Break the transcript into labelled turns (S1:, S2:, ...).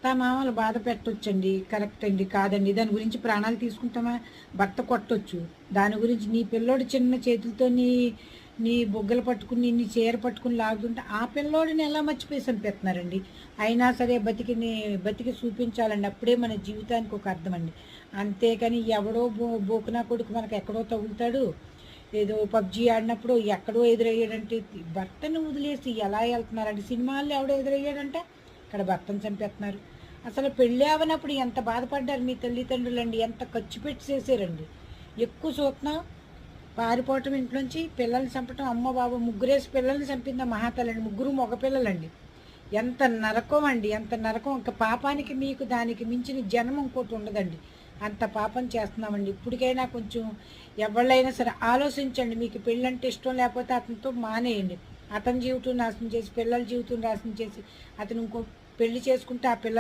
S1: అత్తామామలు బాధ పెట్టొచ్చండి, కరెక్ట్ అండి, కాదండి. దాని గురించి ప్రాణాలు తీసుకుంటామా? భర్త కొట్టొచ్చు. దాని గురించి నీ పిల్లోడు చిన్న చేతులతో నీ నీ బొగ్గలు పట్టుకుని నీ చీర పట్టుకుని లాగుతుంటే ఆ పిల్లోడిని ఎలా మర్చిపోయి చంపేస్తున్నారండి. అయినా సరే బతికి చూపించాలండి. అప్పుడే మన జీవితానికి ఒక అర్థం అండి. అంతేకాని ఎవడో బోకునా కొడుకు మనకు ఎక్కడో తగులుతాడు, ఏదో పబ్జీ ఆడినప్పుడు ఎక్కడో ఎదురయ్యాడంటే భర్తను వదిలేసి ఎలా వెళ్తున్నారండి. సినిమాల్లో ఎవడో ఎదురయ్యాడంటే ఇక్కడ భర్తను చంపేస్తున్నారు. అసలు పెళ్ళి అవనప్పుడు ఎంత బాధపడ్డారు మీ తల్లిదండ్రులండి, ఎంత ఖర్చు పెట్టి చేశారండి. ఎక్కువ చూస్తున్నాం పారిపోవటం ఇంట్లోంచి, పిల్లల్ని చంపటం. అమ్మ బాబు ముగ్గురేసి పిల్లల్ని చంపిందా మహాతల్లండి, ముగ్గురు మగపిల్లలండి. ఎంత నరకం అండి, ఎంత నరకం. ఇంకా పాపానికి మీకు దానికి మించిన జన్మ ఇంకోటి ఉండదండి. అంత పాపం చేస్తున్నామండి. ఇప్పటికైనా కొంచెం ఎవళ్ళైనా సరే ఆలోచించండి. మీకు పెళ్ళంటే ఇష్టం లేకపోతే అతనితో మానేయండి. అతని జీవితం నాశనం చేసి పిల్లల జీవితం నాశనం చేసి అతను ఇంకో పెళ్లి చేసుకుంటే ఆ పిల్లలు